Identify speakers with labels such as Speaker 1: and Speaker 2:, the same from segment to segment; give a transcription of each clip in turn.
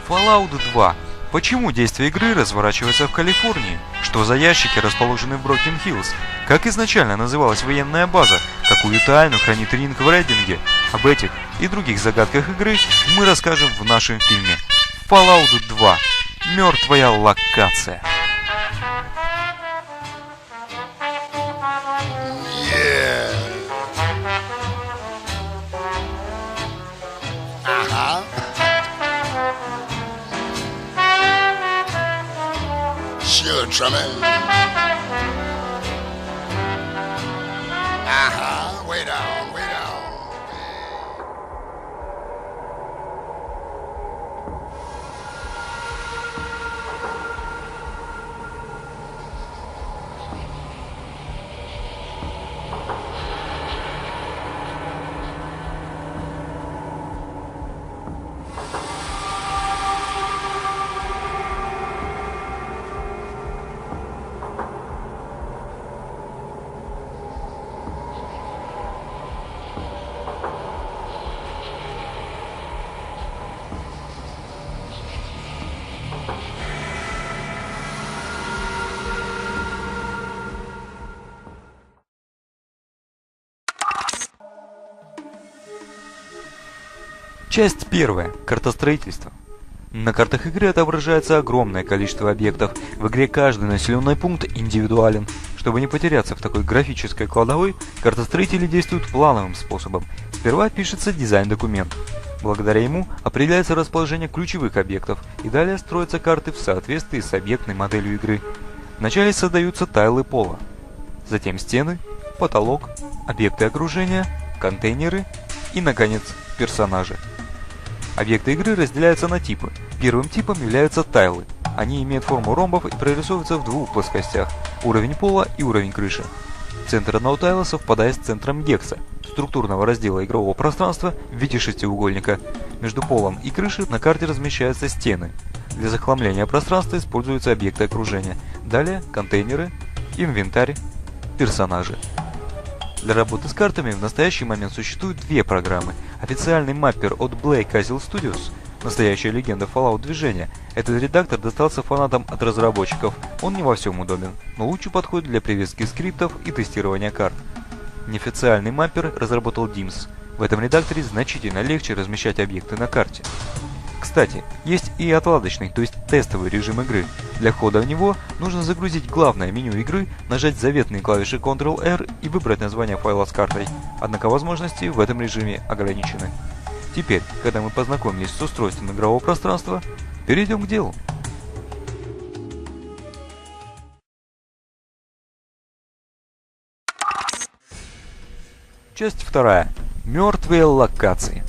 Speaker 1: Fallout 2. Почему действие игры разворачивается в Калифорнии? Что за ящики расположены в Брокен-Хиллз? Как изначально называлась военная база? Какую тайну хранит Ринг в Рейдинге? Об этих и других загадках игры мы расскажем в нашем фильме Fallout 2. Мертвая локация.
Speaker 2: Sure, Trummy. Way down, way down.
Speaker 1: Часть первая. Картостроительство. На картах игры отображается огромное количество объектов. В игре каждый населенный пункт индивидуален. Чтобы не потеряться в такой графической кладовой, картостроители действуют плановым способом. Сперва пишется дизайн-документ. Благодаря ему определяется расположение ключевых объектов, и далее строятся карты в соответствии с объектной моделью игры. Вначале создаются тайлы пола, затем стены, потолок, объекты окружения, контейнеры и, наконец, персонажи. Объекты игры разделяются на типы. Первым типом являются тайлы. Они имеют форму ромбов и прорисовываются в двух плоскостях – уровень пола и уровень крыши. Центр одного тайла совпадает с центром гекса, структурного раздела игрового пространства в виде шестиугольника. Между полом и крышей на карте размещаются стены. Для захламления пространства используются объекты окружения. Далее контейнеры, инвентарь, персонажи. Для работы с картами в настоящий момент существуют две программы. Официальный маппер от Blake Castle Studios, настоящая легенда Fallout движения. Этот редактор достался фанатам от разработчиков. Он не во всем удобен, но лучше подходит для привязки скриптов и тестирования карт. Неофициальный маппер разработал DIMS. В этом редакторе значительно легче размещать объекты на карте. Кстати, есть и отладочный, то есть тестовый режим игры. Для входа в него нужно загрузить главное меню игры, нажать заветные клавиши Ctrl-R и выбрать название файла с картой. Однако возможности в этом режиме ограничены. Теперь, когда мы познакомились с устройством игрового пространства, перейдем к делу. Часть вторая. Мертвые локации.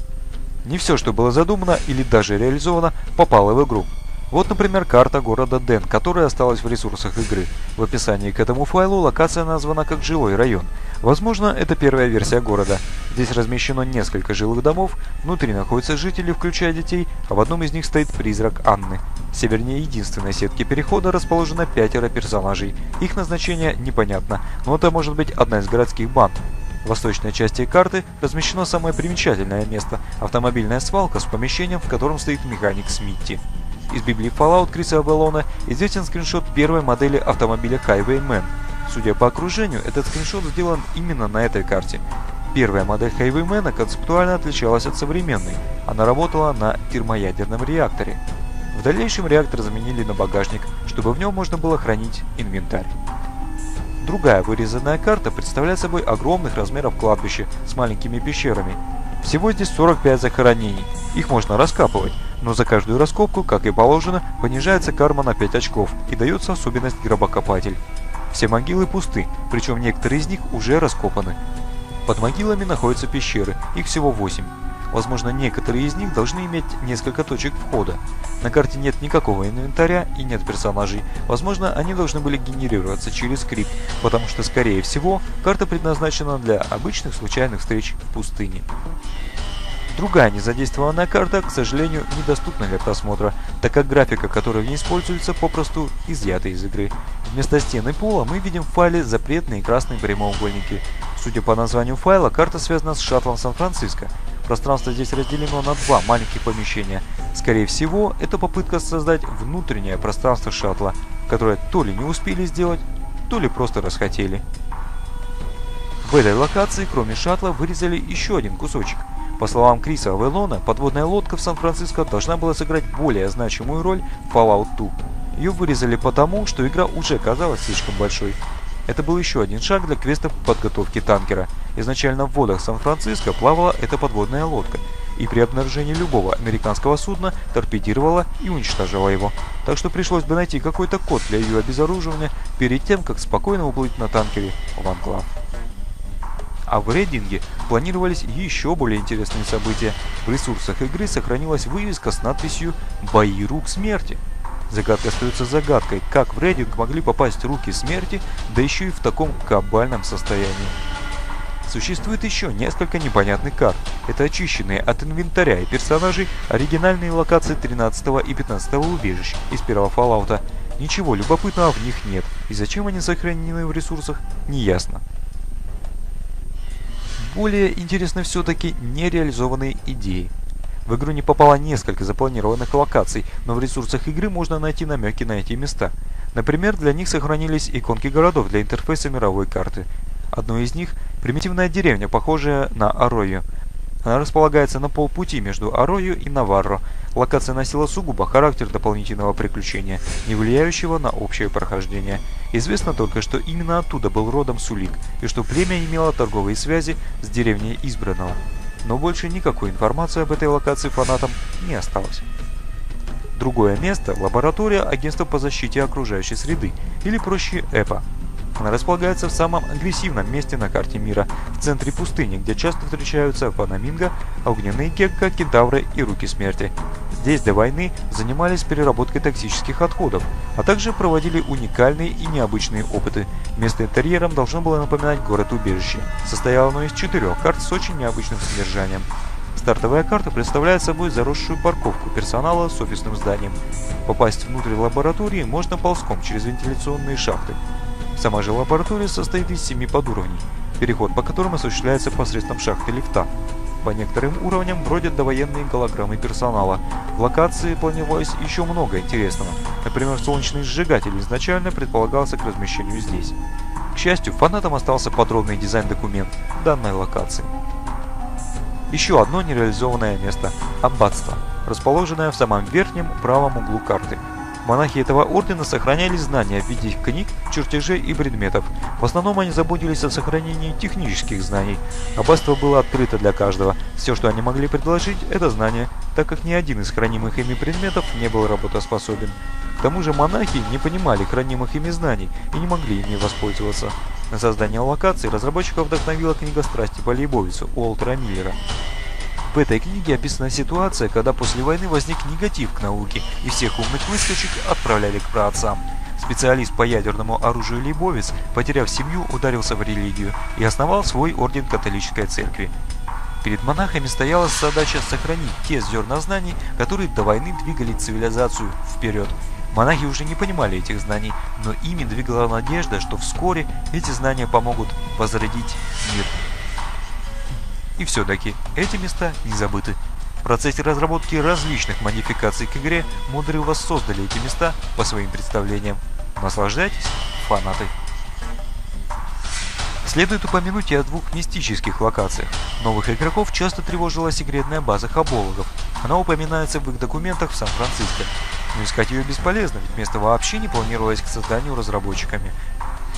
Speaker 1: Не все, что было задумано или даже реализовано, попало в игру. Вот, например, карта города Дэн, которая осталась в ресурсах игры. В описании к этому файлу локация названа как жилой район. Возможно, это первая версия города. Здесь размещено несколько жилых домов, внутри находятся жители, включая детей, а в одном из них стоит призрак Анны. Севернее единственной сетки перехода расположено 5 персонажей. Их назначение непонятно, но это может быть одна из городских банд. В восточной части карты размещено самое примечательное место – автомобильная свалка с помещением, в котором стоит механик Смитти. Из библии Fallout Криса Авалона известен скриншот первой модели автомобиля Highwayman. Судя по окружению, этот скриншот сделан именно на этой карте. Первая модель Highwayman концептуально отличалась от современной. Она работала на термоядерном реакторе. В дальнейшем реактор заменили на багажник, чтобы в нем можно было хранить инвентарь. Другая вырезанная карта представляет собой огромных размеров кладбище с маленькими пещерами. Всего здесь 45 захоронений. Их можно раскапывать, но за каждую раскопку, как и положено, понижается карма на 5 очков и дается особенность гробокопатель. Все могилы пусты, причем некоторые из них уже раскопаны. Под могилами находятся пещеры, их всего 8. Возможно, некоторые из них должны иметь несколько точек входа. На карте нет никакого инвентаря и нет персонажей. Возможно, они должны были генерироваться через скрипт, потому что, скорее всего, карта предназначена для обычных случайных встреч в пустыне. Другая незадействованная карта, к сожалению, недоступна для просмотра, так как графика, которая в ней используется, попросту изъята из игры. Вместо стен и пола мы видим в файле запретные красные прямоугольники. Судя по названию файла, карта связана с шаттлом Сан-Франциско. Пространство здесь разделено на два маленьких помещения. Скорее всего, это попытка создать внутреннее пространство шаттла, которое то ли не успели сделать, то ли просто расхотели. В этой локации, кроме шаттла, вырезали еще один кусочек. По словам Криса Авелона, подводная лодка в Сан-Франциско должна была сыграть более значимую роль в Fallout 2. Ее вырезали потому, что игра уже казалась слишком большой. Это был еще один шаг для квеста подготовки танкера. Изначально в водах Сан-Франциско плавала эта подводная лодка, и при обнаружении любого американского судна торпедировала и уничтожала его. Так что пришлось бы найти какой-то код для ее обезоруживания перед тем, как спокойно уплыть на танкере в Анклав. А в Рейдинге планировались еще более интересные события. В ресурсах игры сохранилась вывеска с надписью «Бои рук смерти». Загадка остается загадкой, как в Рейдинг могли попасть руки смерти, да еще и в таком кабальном состоянии. Существует еще несколько непонятных карт. Это очищенные от инвентаря и персонажей оригинальные локации 13 и 15 убежищ из первого Fallout. Ничего любопытного в них нет, и зачем они сохранены в ресурсах, не ясно. Более интересны все-таки нереализованные идеи. В игру не попало несколько запланированных локаций, но в ресурсах игры можно найти намеки на эти места. Например, для них сохранились иконки городов для интерфейса мировой карты. Одной из них – примитивная деревня, похожая на Аррою. Она располагается на полпути между Аррою и Наварро. Локация носила сугубо характер дополнительного приключения, не влияющего на общее прохождение. Известно только, что именно оттуда был родом Сулик, и что племя имело торговые связи с деревней Избранного. Но больше никакой информации об этой локации фанатам не осталось. Другое место – лаборатория Агентства по защите окружающей среды, или проще ЭПА. Она располагается в самом агрессивном месте на карте мира, в центре пустыни, где часто встречаются фанаминго, огненные гекко, кентавры и руки смерти. Здесь до войны занимались переработкой токсических отходов, а также проводили уникальные и необычные опыты. Место интерьером должно было напоминать город-убежище. Состояло оно из 4 карт с очень необычным содержанием. Стартовая карта представляет собой заросшую парковку персонала с офисным зданием. Попасть внутрь лаборатории можно ползком через вентиляционные шахты. Сама же лаборатория состоит из 7 подуровней, переход по которым осуществляется посредством шахты лифта. По некоторым уровням бродят довоенные голограммы персонала. В локации планировалось еще много интересного. Например, солнечный сжигатель изначально предполагался к размещению здесь. К счастью, фанатам остался подробный дизайн-документ данной локации. Еще одно нереализованное место – аббатство, расположенное в самом верхнем правом углу карты. Монахи этого ордена сохраняли знания в виде книг, чертежей и предметов. В основном они заботились о сохранении технических знаний. Аббатство было открыто для каждого. Все, что они могли предложить, это знания, так как ни один из хранимых ими предметов не был работоспособен. К тому же монахи не понимали хранимых ими знаний и не могли ими воспользоваться. На создание локации разработчиков вдохновила книга «Страсти по Лейбовицу» Уолтера Миллера. В этой книге описана ситуация, когда после войны возник негатив к науке, и всех умных выскочек отправляли к праотцам. Специалист по ядерному оружию Лейбовиц, потеряв семью, ударился в религию и основал свой орден католической церкви. Перед монахами стояла задача сохранить те зерна знаний, которые до войны двигали цивилизацию вперед. Монахи уже не понимали этих знаний, но ими двигала надежда, что вскоре эти знания помогут возродить мир. И все-таки эти места не забыты. В процессе разработки различных модификаций к игре мудрые воссоздали эти места по своим представлениям. Наслаждайтесь, фанаты! Следует упомянуть и о 2 мистических локациях. Новых игроков часто тревожила секретная база хабологов. Она упоминается в их документах в Сан-Франциско. Но искать ее бесполезно, ведь место вообще не планировалось к созданию разработчиками.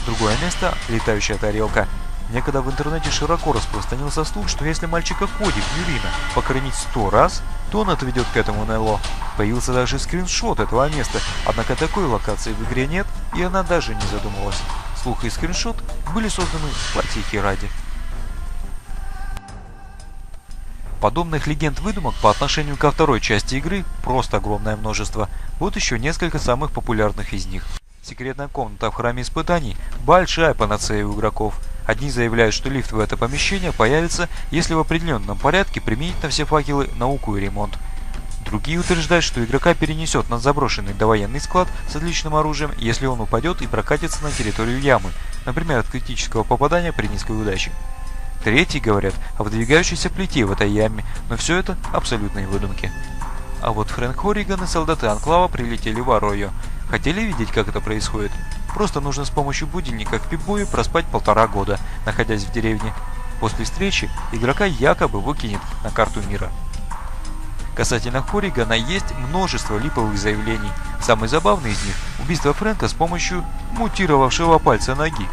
Speaker 1: Другое место – летающая тарелка. Некогда в интернете широко распространился слух, что если мальчика Коди Фьюрина покормить 100 раз, то он отведет к этому НЛО. Появился даже скриншот этого места, однако такой локации в игре нет, и она даже не задумывалась. Слух и скриншот были созданы потехи ради. Подобных легенд-выдумок по отношению ко второй части игры просто огромное множество. Вот еще несколько самых популярных из них. Секретная комната в храме испытаний – большая панацея у игроков. Одни заявляют, что лифт в это помещение появится, если в определенном порядке применить на все факелы науку и ремонт. Другие утверждают, что игрока перенесет на заброшенный довоенный склад с отличным оружием, если он упадет и прокатится на территорию ямы, например, от критического попадания при низкой удаче. Третьи говорят о выдвигающейся плите в этой яме, но все это абсолютные выдумки. А вот Фрэнк Хорриган и солдаты Анклава прилетели в Арройо. Хотели видеть, как это происходит? Просто нужно с помощью будильника в Пип-Бою проспать 1,5 года, находясь в деревне. После встречи игрока якобы выкинет на карту мира. Касательно Хорригана есть множество липовых заявлений. Самый забавный из них – убийство Фрэнка с помощью мутировавшего пальца ноги.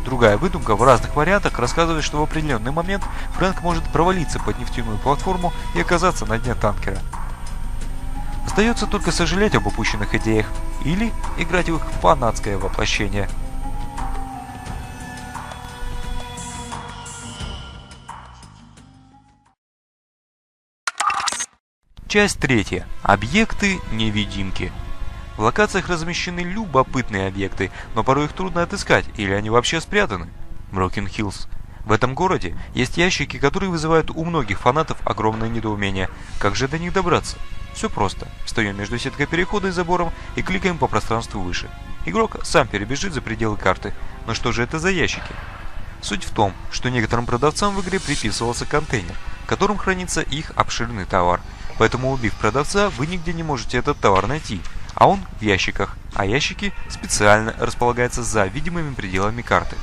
Speaker 1: Другая выдумка в разных вариантах рассказывает, что в определенный момент Фрэнк может провалиться под нефтяную платформу и оказаться на дне танкера. Остается только сожалеть об упущенных идеях или играть в их фанатское воплощение. Часть 3. Объекты-невидимки. В локациях размещены любопытные объекты, но порой их трудно отыскать, или они вообще спрятаны. Брокен-Хиллз. В этом городе есть ящики, которые вызывают у многих фанатов огромное недоумение. Как же до них добраться? Все просто. Встаем между сеткой перехода и забором и кликаем по пространству выше. Игрок сам перебежит за пределы карты. Но что же это за ящики? Суть в том, что некоторым продавцам в игре приписывался контейнер, в котором хранится их обширный товар. Поэтому, убив продавца, вы нигде не можете этот товар найти, а он в ящиках, а ящики специально располагаются за видимыми пределами карты.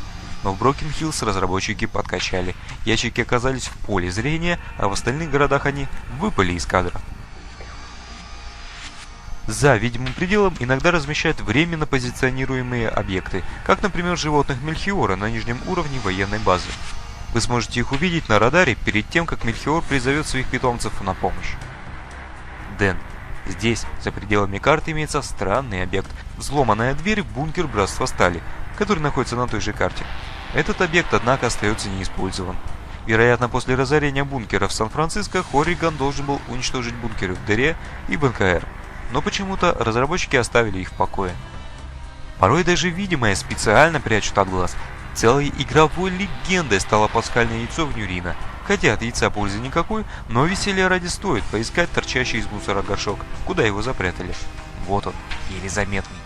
Speaker 1: Но в Broken Hills разработчики подкачали, ящики оказались в поле зрения, а в остальных городах они выпали из кадра. За видимым пределом иногда размещают временно позиционируемые объекты, как, например, животных Мельхиора на нижнем уровне военной базы. Вы сможете их увидеть на радаре перед тем, как Мельхиор призовет своих питомцев на помощь. Дэн. Здесь, за пределами карты, имеется странный объект – взломанная дверь в бункер Братства Стали, который находится на той же карте. Этот объект, однако, остается неиспользован. Вероятно, после разорения бункера в Сан-Франциско Хорриган должен был уничтожить бункеры в Дыре и БНКР, но почему-то разработчики оставили их в покое. Порой даже видимое специально прячут от глаз. Целой игровой легендой стало пасхальное яйцо в Нюрино. Хотя от яйца пользы никакой, но веселья ради стоит поискать торчащий из мусора горшок, куда его запрятали. Вот он, еле заметный.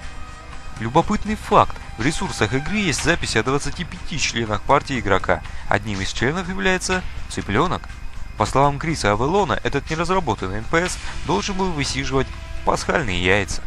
Speaker 1: Любопытный факт. В ресурсах игры есть записи о 25 членах партии игрока. Одним из членов является цыпленок. По словам Криса Авелона, этот неразработанный НПС должен был высиживать пасхальные яйца.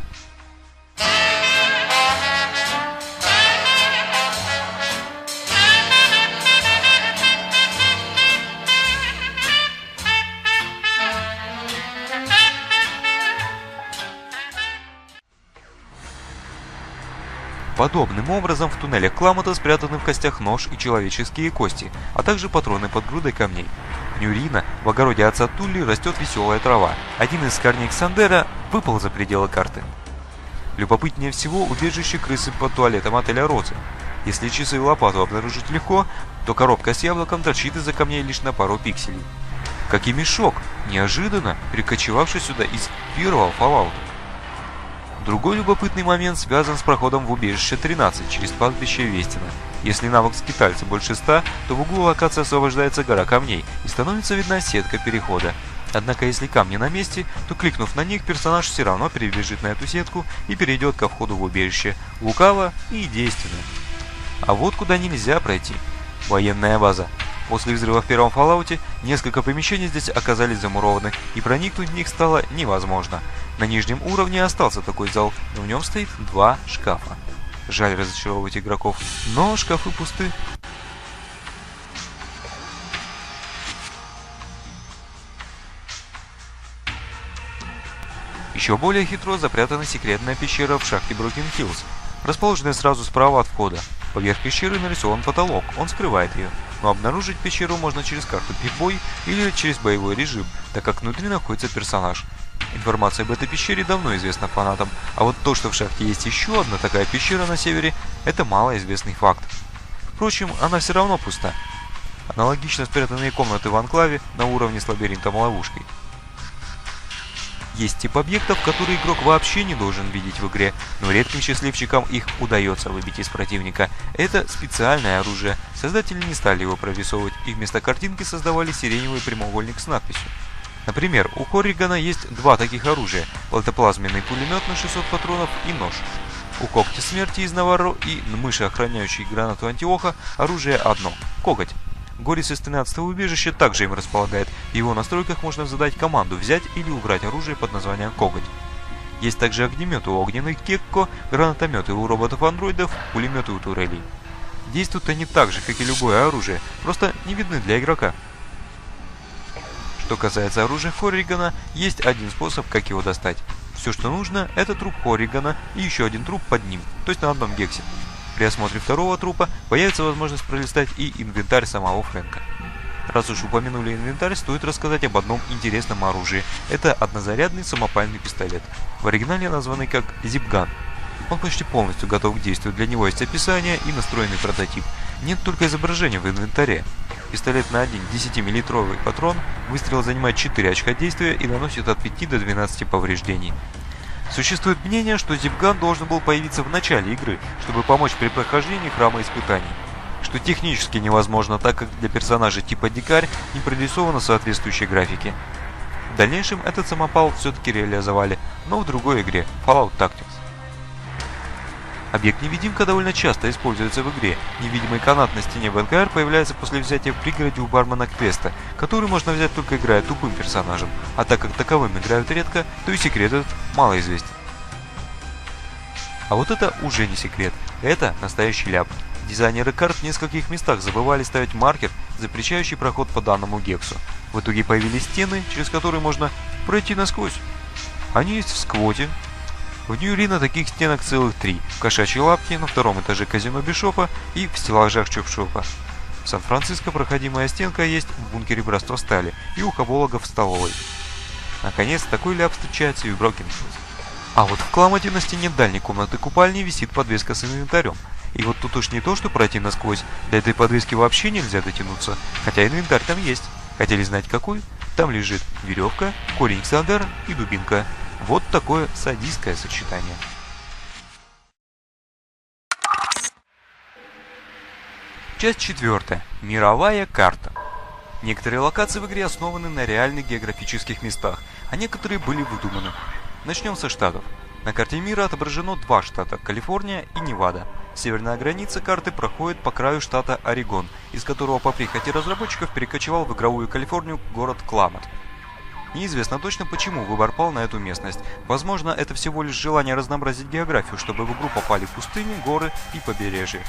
Speaker 1: Подобным образом в туннелях Кламата спрятаны в костях нож и человеческие кости, а также патроны под грудой камней. В Нюрино, в огороде отца Тулли, растет веселая трава. Один из корней Ксандера выпал за пределы карты. Любопытнее всего убежище крысы под туалетом отеля Розы. Если часы и лопату обнаружить легко, то коробка с яблоком торчит из-за камней лишь на пару пикселей. Как и мешок, неожиданно перекочевавший сюда из первого Fallout. Другой любопытный момент связан с проходом в убежище 13 через кладбище Вестина. Если навык скитальца больше 100, то в углу локации освобождается гора камней и становится видна сетка перехода. Однако если камни на месте, то кликнув на них, персонаж все равно перебежит на эту сетку и перейдет ко входу в убежище. Лукаво и действенно. А вот куда нельзя пройти. Военная база. После взрыва в первом Fallout несколько помещений здесь оказались замурованы, и проникнуть в них стало невозможно. На нижнем уровне остался такой зал, но в нем стоит 2 шкафа. Жаль разочаровывать игроков, но шкафы пусты. Еще более хитро запрятана секретная пещера в шахте Broken Hills, расположенная сразу справа от входа. Поверх пещеры нарисован потолок, он скрывает ее, но обнаружить пещеру можно через карту Пип-Бой или через боевой режим, так как внутри находится персонаж. Информация об этой пещере давно известна фанатам, а вот то, что в шахте есть еще одна такая пещера на севере, это малоизвестный факт. Впрочем, она все равно пуста. Аналогично спрятанные комнаты в Анклаве на уровне с лабиринтом-ловушкой. Есть тип объектов, которые игрок вообще не должен видеть в игре, но редким счастливчикам их удается выбить из противника. Это специальное оружие. Создатели не стали его прорисовывать и вместо картинки создавали сиреневый прямоугольник с надписью. Например, у Хорригана есть 2 таких оружия – латоплазменный пулемет на 600 патронов и нож. У Когтя Смерти из Наварро и мыши, охраняющей гранату Антиоха, оружие одно – коготь. Горец из 13-го убежища также им располагает. В его настройках можно задать команду взять или убрать оружие под названием «Коготь». Есть также огнеметы у огненных Гекко, гранатометы у роботов-андроидов, пулеметы у турелей. Действуют они так же, как и любое оружие, просто не видны для игрока. Что касается оружия Хорригана, есть один способ, как его достать. Все, что нужно, это труп Хорригана и еще один труп под ним, то есть на одном гексе. При осмотре второго трупа появится возможность пролистать и инвентарь самого Фрэнка. Раз уж упомянули инвентарь, стоит рассказать об одном интересном оружии. Это однозарядный самопальный пистолет, в оригинале названный как Zip-Gun. Он почти полностью готов к действию, для него есть описание и настроенный прототип. Нет только изображения в инвентаре. Пистолет на один 10-миллилитровый патрон, выстрел занимает 4 очка действия и наносит от 5 до 12 повреждений. Существует мнение, что Zip-Gun должен был появиться в начале игры, чтобы помочь при прохождении храма испытаний. Что технически невозможно, так как для персонажа типа Дикарь не прорисовано соответствующей графики. В дальнейшем этот самопал все-таки реализовали, но в другой игре, Fallout Tactics. Объект-невидимка довольно часто используется в игре. Невидимый канат на стене в НКР появляется после взятия в пригороде у бармена квеста, который можно взять только играя тупым персонажем, а так как таковым играют редко, то и секрет этот мало известен. А вот это уже не секрет, это настоящий ляп. Дизайнеры карт в нескольких местах забывали ставить маркер, запрещающий проход по данному гексу. В итоге появились стены, через которые можно пройти насквозь. Они есть в Сквоте. В Нью-Рино таких стенок целых 3. В Кошачьей Лапке, на втором этаже казино Бишопа и в стеллажах Чоп-Шопа. В Сан-Франциско проходимая стенка есть в бункере Братства Стали и у хабологов в столовой. Наконец, такой ляп встречается и в Broken Hills. А вот в Кламоте на стене дальней комнаты купальни висит подвеска с инвентарем. И вот тут уж не то, что пройти насквозь, до этой подвески вообще нельзя дотянуться, хотя инвентарь там есть. Хотели знать какой? Там лежит веревка, корень ксагара и дубинка. Вот такое садистское сочетание. Часть 4. Мировая карта. Некоторые локации в игре основаны на реальных географических местах, а некоторые были выдуманы. Начнем со штатов. На карте мира отображено два штата – Калифорния и Невада. Северная граница карты проходит по краю штата Орегон, из которого по прихоти разработчиков перекочевал в игровую Калифорнию город Кламот. Неизвестно точно, почему выбор пал на эту местность. Возможно, это всего лишь желание разнообразить географию, чтобы в игру попали пустыни, горы и побережье.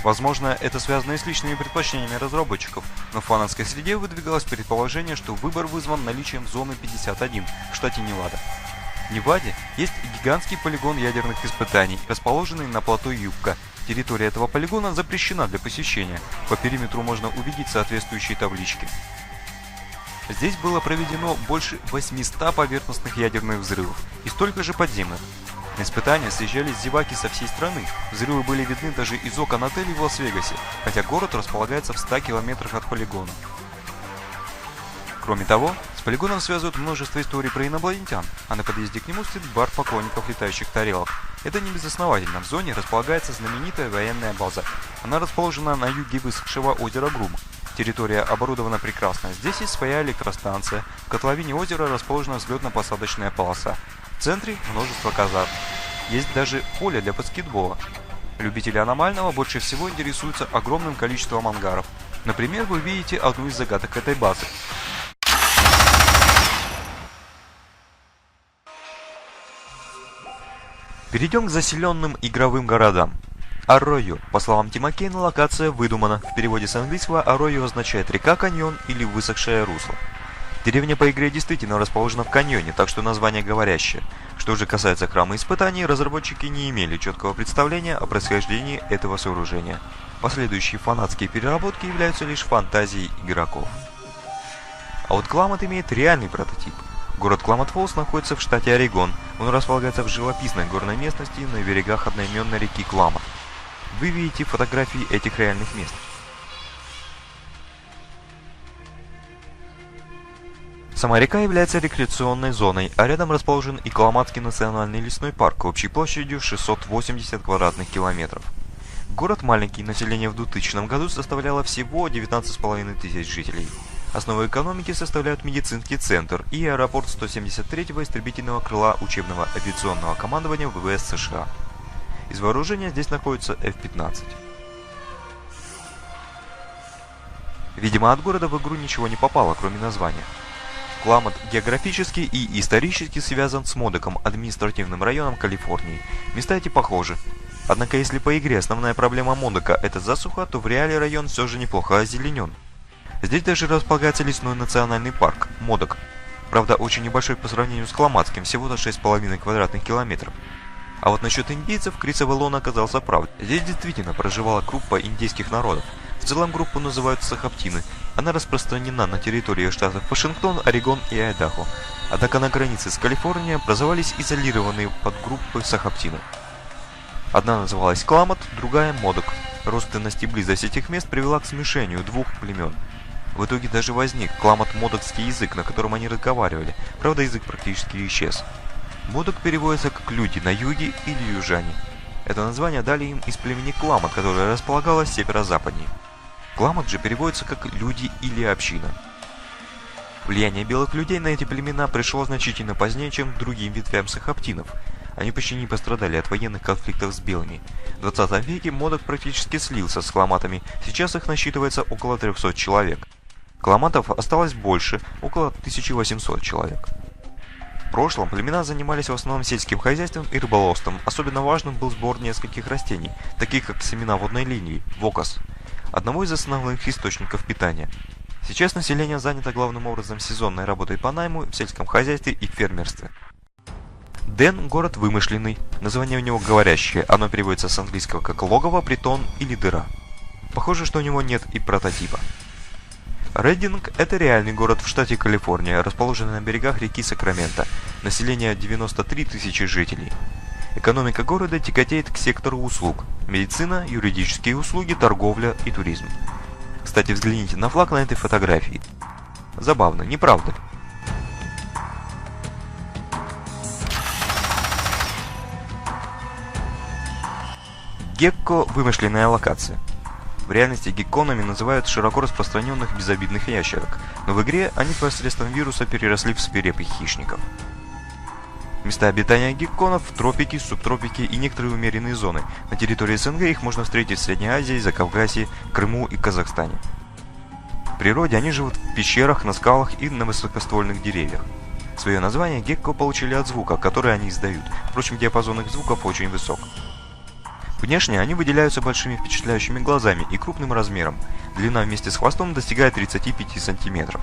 Speaker 1: Возможно, это связано и с личными предпочтениями разработчиков, но в фанатской среде выдвигалось предположение, что выбор вызван наличием зоны 51 в штате Невада. В Неваде есть гигантский полигон ядерных испытаний, расположенный на плато Юбка. Территория этого полигона запрещена для посещения. По периметру можно увидеть соответствующие таблички. Здесь было проведено больше 800 поверхностных ядерных взрывов и столько же подземных. На испытания съезжались зеваки со всей страны. Взрывы были видны даже из окон отелей в Лас-Вегасе, хотя город располагается в 100 километрах от полигона. Кроме того, с полигоном связывают множество историй про инопланетян, а на подъезде к нему стоит бар поклонников летающих тарелок. Это не безосновательно, в зоне располагается знаменитая военная база. Она расположена на юге высохшего озера Грум. Территория оборудована прекрасно. Здесь есть своя электростанция. В котловине озера расположена взлетно-посадочная полоса. В центре множество казарм. Есть даже поле для баскетбола. Любители аномального больше всего интересуются огромным количеством ангаров. Например, вы видите одну из загадок этой базы. Перейдем к заселенным игровым городам. Арройо. По словам Тима Кейна, локация выдумана. В переводе с английского Арройо означает река-каньон или высохшее русло. Деревня по игре действительно расположена в каньоне, так что название говорящее. Что же касается храма испытаний, разработчики не имели четкого представления о происхождении этого сооружения. Последующие фанатские переработки являются лишь фантазией игроков. А вот Кламот имеет реальный прототип. Город Кламот-Фоллс находится в штате Орегон. Он располагается в живописной горной местности на берегах одноименной реки Кламот. Вы видите фотографии этих реальных мест. Сама река является рекреационной зоной, а рядом расположен и Кламатский национальный лесной парк общей площадью 680 квадратных километров. Город маленький, население в 2000 году составляло всего 19,5 тысяч жителей. Основой экономики составляют медицинский центр и аэропорт 173-го истребительного крыла учебного авиационного командования ВВС США. Из вооружения здесь находится F-15. Видимо, от города в игру ничего не попало, кроме названия. Кламат географически и исторически связан с Модоком, административным районом Калифорнии. Места эти похожи. Однако, если по игре основная проблема Модока – это засуха, то в реале район все же неплохо озеленен. Здесь даже располагается лесной национальный парк – Модок. Правда, очень небольшой по сравнению с Кламатским, всего-то 6,5 квадратных километров. А вот насчет индейцев Кристофер Нолан оказался прав. Здесь действительно проживала группа индейских народов. В целом группу называют сахаптины. Она распространена на территории штатов Вашингтон, Орегон и Айдахо. Однако на границе с Калифорнией образовались изолированные подгруппы сахаптинов. Одна называлась Кламат, другая Модок. Родственность и близость этих мест привела к смешению двух племен. В итоге даже возник кламат-модокский язык, на котором они разговаривали. Правда, язык практически исчез. Модок переводится как «люди на юге» или «южане». Это название дали им из племени Кламат, которое располагалось северо-западнее. Кламат же переводится как «люди» или «община». Влияние белых людей на эти племена пришло значительно позднее, чем к другим ветвям сахаптинов. Они почти не пострадали от военных конфликтов с белыми. В 20 веке Модок практически слился с кламатами, сейчас их насчитывается около 300 человек. Кламатов осталось больше, около 1800 человек. В прошлом племена занимались в основном сельским хозяйством и рыболовством. Особенно важным был сбор нескольких растений, таких как семена водной лилии, вокас, одного из основных источников питания. Сейчас население занято главным образом сезонной работой по найму в сельском хозяйстве и фермерстве. Ден – город вымышленный, название у него говорящее, оно переводится с английского как логово, притон или дыра. Похоже, что у него нет и прототипа. Рейдинг – это реальный город в штате Калифорния, расположенный на берегах реки Сакраменто. Население 93 тысячи жителей. Экономика города тяготеет к сектору услуг – медицина, юридические услуги, торговля и туризм. Кстати, взгляните на флаг на этой фотографии. Забавно, не правда ли? Гекко – вымышленная локация. В реальности гекконами называют широко распространенных безобидных ящерок, но в игре они посредством вируса переросли в свирепых хищников. Места обитания гекконов – тропики, субтропики и некоторые умеренные зоны. На территории СНГ их можно встретить в Средней Азии, Закавказье, Крыму и Казахстане. В природе они живут в пещерах, на скалах и на высокоствольных деревьях. Свое название гекко получили от звука, который они издают, впрочем, диапазон их звуков очень высок. Внешне они выделяются большими впечатляющими глазами и крупным размером. Длина вместе с хвостом достигает 35 сантиметров.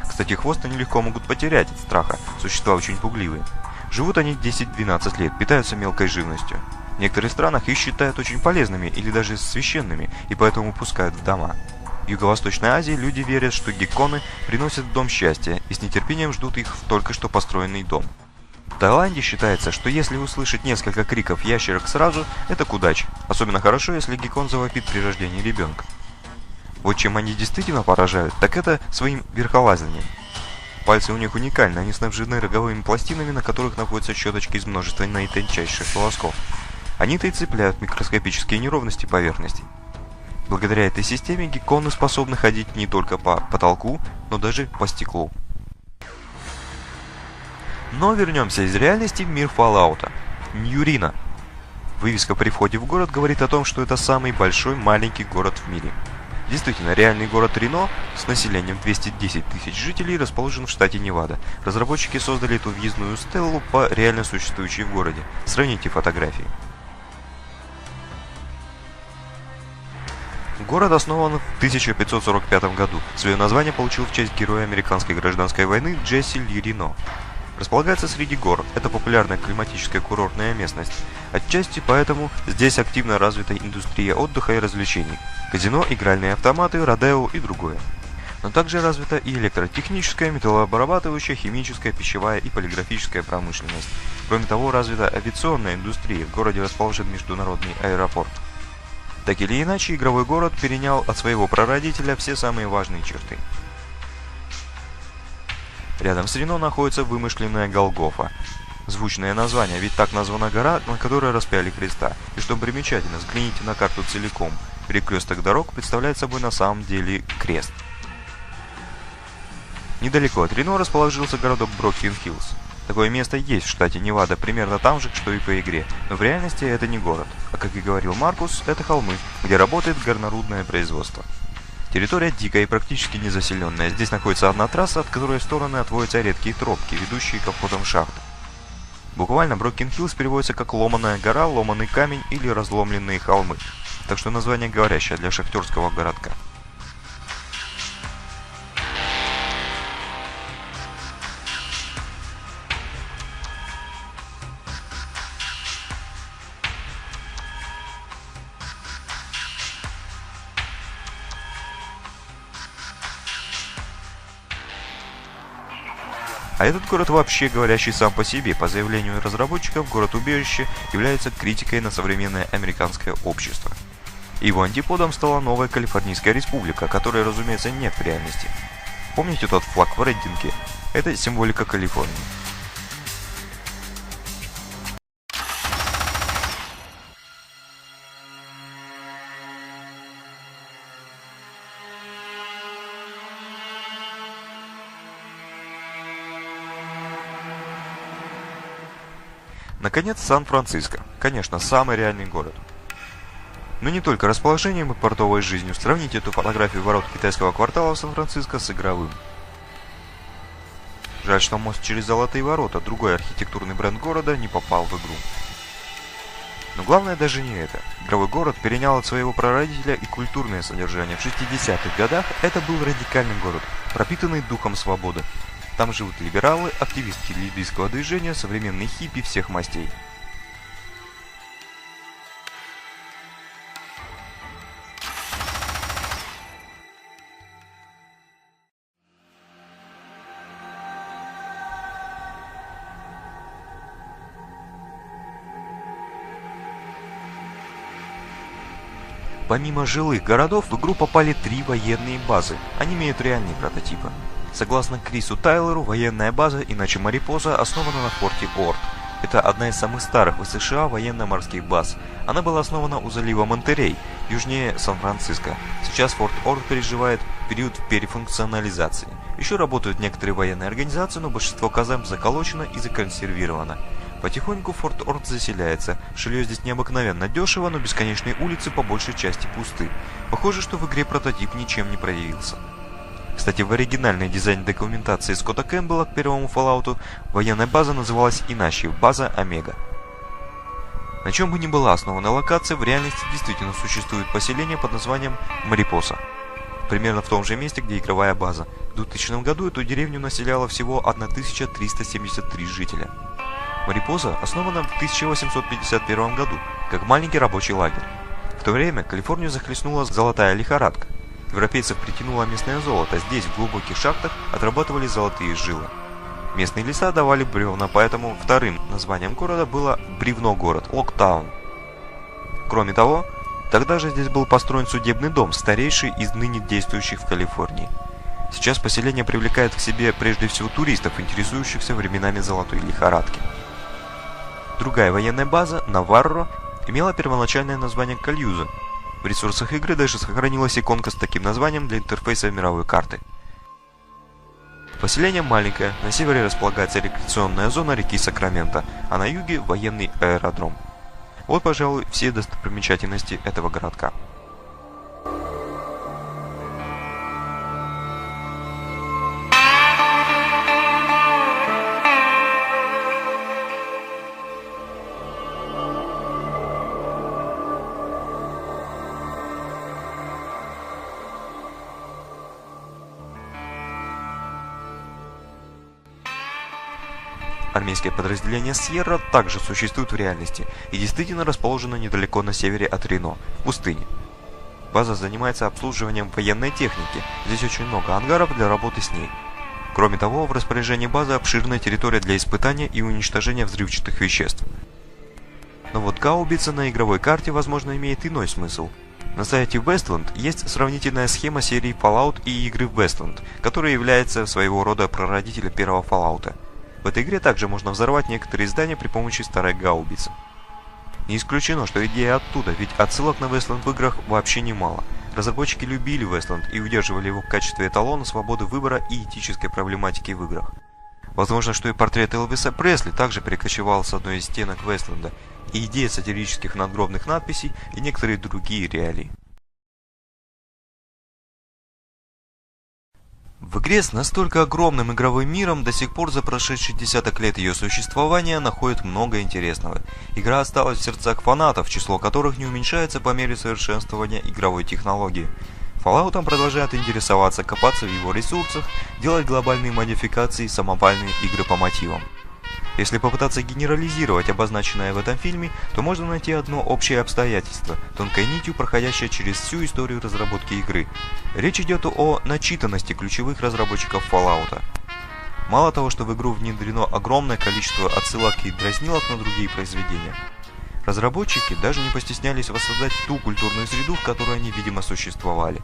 Speaker 1: Кстати, хвост они легко могут потерять от страха, существа очень пугливые. Живут они 10-12 лет, питаются мелкой живностью. В некоторых странах их считают очень полезными или даже священными, и поэтому пускают в дома. В Юго-Восточной Азии люди верят, что гекконы приносят в дом счастье и с нетерпением ждут их в только что построенный дом. В Таиланде считается, что если услышать несколько криков ящерок сразу, это к удаче. Особенно хорошо, если геккон завопит при рождении ребенка. Вот чем они действительно поражают, так это своим верхолазанием. Пальцы у них уникальны, они снабжены роговыми пластинами, на которых находятся щеточки из множества наитончайших волосков. Они-то и цепляют микроскопические неровности поверхностей. Благодаря этой системе гекконы способны ходить не только по потолку, но даже по стеклу. Но вернемся из реальности в мир Fallout. Нью-Рино. Вывеска при входе в город говорит о том, что это самый большой маленький город в мире. Действительно, реальный город Рино с населением 210 тысяч жителей расположен в штате Невада. Разработчики создали эту въездную стеллу по реально существующей в городе. Сравните фотографии. Город основан в 1545 году. Свое название получил в честь героя американской гражданской войны Джесси Ли Рино. Располагается среди гор, это популярная климатическая курортная местность. Отчасти поэтому здесь активно развита индустрия отдыха и развлечений. Казино, игральные автоматы, родео и другое. Но также развита и электротехническая, металлообрабатывающая, химическая, пищевая и полиграфическая промышленность. Кроме того, развита авиационная индустрия, в городе расположен международный аэропорт. Так или иначе, игровой город перенял от своего прародителя все самые важные черты. Рядом с Рино находится вымышленная Голгофа. Звучное название, ведь так названа гора, на которой распяли Христа. И что примечательно, взгляните на карту целиком. Перекресток дорог представляет собой на самом деле крест. Недалеко от Рино расположился городок Брокен-Хиллз. Такое место есть в штате Невада, примерно там же, что и по игре. Но в реальности это не город. А как и говорил Маркус, это холмы, где работает горнорудное производство. Территория дикая и практически незаселенная. Здесь находится одна трасса, от которой в стороны отводятся редкие тропки, ведущие ко входам в шахты. Буквально Брокен Хиллз переводится как «ломаная гора», «ломаный камень» или «разломленные холмы». Так что название говорящее для шахтерского городка. А этот город вообще говорящий сам по себе. По заявлению разработчиков, город-убежище является критикой на современное американское общество. Его антиподом стала новая Калифорнийская республика, которая, разумеется, нет в реальности. Помните тот флаг в Рейдинге? Это символика Калифорнии. Наконец, Сан-Франциско. Конечно, самый реальный город. Но не только расположением и портовой жизнью. Сравните эту фотографию ворот китайского квартала в Сан-Франциско с игровым. Жаль, что мост через Золотые ворота, другой архитектурный бренд города, не попал в игру. Но главное даже не это. Игровой город перенял от своего прародителя и культурное содержание. В 60-х годах это был радикальный город, пропитанный духом свободы. Там живут либералы, активистки лесбийского движения, современные хиппи всех мастей. Помимо жилых городов, в игру попали 3 военные базы. Они имеют реальные прототипы. Согласно Крису Тайлеру, военная база, иначе Марипоза, основана на форте Орд. Это одна из самых старых в США военно-морских баз. Она была основана у залива Монтерей, южнее Сан-Франциско. Сейчас форт Орд переживает период перефункционализации. Еще работают некоторые военные организации, но большинство казарм заколочено и законсервировано. Потихоньку форт Орд заселяется. Жилье здесь необыкновенно дешево, но бесконечные улицы по большей части пусты. Похоже, что в игре прототип ничем не проявился. Кстати, в оригинальной дизайн-документации Скотта Кэмпбелла к первому Fallout военная база называлась иначе – база Омега. На чем бы ни была основана локация, в реальности действительно существует поселение под названием Марипоса. Примерно в том же месте, где игровая база. В 2000 году эту деревню населяло всего 1373 жителя. Марипоза основана в 1851 году, как маленький рабочий лагерь. В то время Калифорнию захлестнула золотая лихорадка. Европейцев притянуло местное золото, здесь в глубоких шахтах отрабатывали золотые жилы. Местные леса давали бревна, поэтому вторым названием города было Бревно-город, Локтаун. Кроме того, тогда же здесь был построен судебный дом, старейший из ныне действующих в Калифорнии. Сейчас поселение привлекает к себе прежде всего туристов, интересующихся временами золотой лихорадки. Другая военная база, Наварро, имела первоначальное название Кальюза. В ресурсах игры даже сохранилась иконка с таким названием для интерфейса мировой карты. Поселение маленькое, на севере располагается рекреационная зона реки Сакраменто, а на юге военный аэродром. Вот, пожалуй, все достопримечательности этого городка. Армейское подразделение Сьерра также существует в реальности и действительно расположено недалеко на севере от Рено, в пустыне. База занимается обслуживанием военной техники, здесь очень много ангаров для работы с ней. Кроме того, в распоряжении базы обширная территория для испытания и уничтожения взрывчатых веществ. Но вот гаубица на игровой карте, возможно, имеет иной смысл. На сайте Westland есть сравнительная схема серии Fallout и игры Westland, которая является своего рода прародителем первого Fallout. В этой игре также можно взорвать некоторые здания при помощи старой гаубицы. Не исключено, что идея оттуда, ведь отсылок на Westland в играх вообще немало. Разработчики любили Westland и удерживали его в качестве эталона свободы выбора и этической проблематики в играх. Возможно, что и портрет Элвиса Пресли также перекочевал с одной из стенок Вестланда, и идея сатирических надгробных надписей и некоторые другие реалии. В игре с настолько огромным игровым миром до сих пор за прошедшие десяток лет ее существования находят много интересного. Игра осталась в сердцах фанатов, число которых не уменьшается по мере совершенствования игровой технологии. Fallout продолжает интересоваться, копаться в его ресурсах, делать глобальные модификации и самопальные игры по мотивам. Если попытаться генерализировать обозначенное в этом фильме, то можно найти одно общее обстоятельство, тонкой нитью проходящее через всю историю разработки игры. Речь идет о начитанности ключевых разработчиков Fallout. Мало того, что в игру внедрено огромное количество отсылок и дразнилок на другие произведения, разработчики даже не постеснялись воссоздать ту культурную среду, в которой они, видимо, существовали.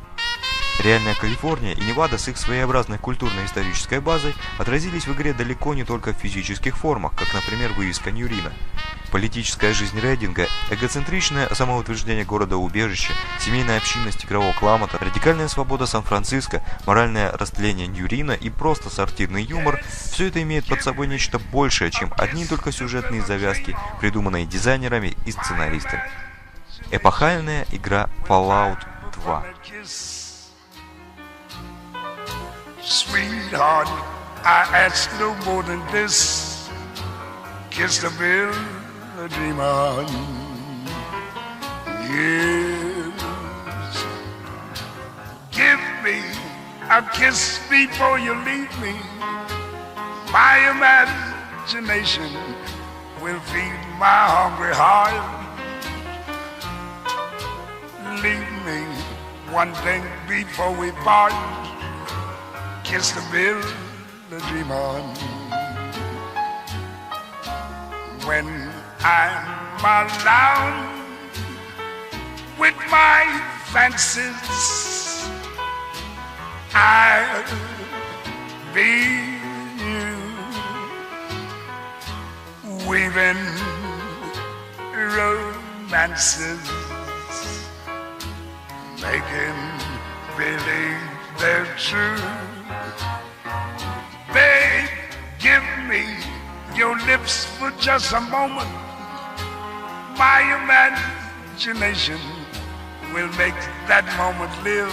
Speaker 1: Реальная Калифорния и Невада с их своеобразной культурно-исторической базой отразились в игре далеко не только в физических формах, как, например, вывеска Ньюрина. Политическая жизнь Рейдинга, эгоцентричное самоутверждение города-убежища, семейная общинность игрового климата, радикальная свобода Сан-Франциско, моральное растление Ньюрина и просто сортирный юмор – все это имеет под собой нечто большее, чем одни только сюжетные завязки, придуманные дизайнерами и сценаристами. Эпохальная игра Fallout 2.
Speaker 2: Sweetheart, I ask no more than this. Kiss the bill, a dream on. Yes. Give me a kiss before you leave me. My imagination will feed my hungry heart. Leave me one thing before we part. Kiss the bill, the dream on. When I'm alone with my fancies, I'll be you, weaving romances, making believe they're true. Babe, give me your lips for just a moment. My imagination will make that moment live.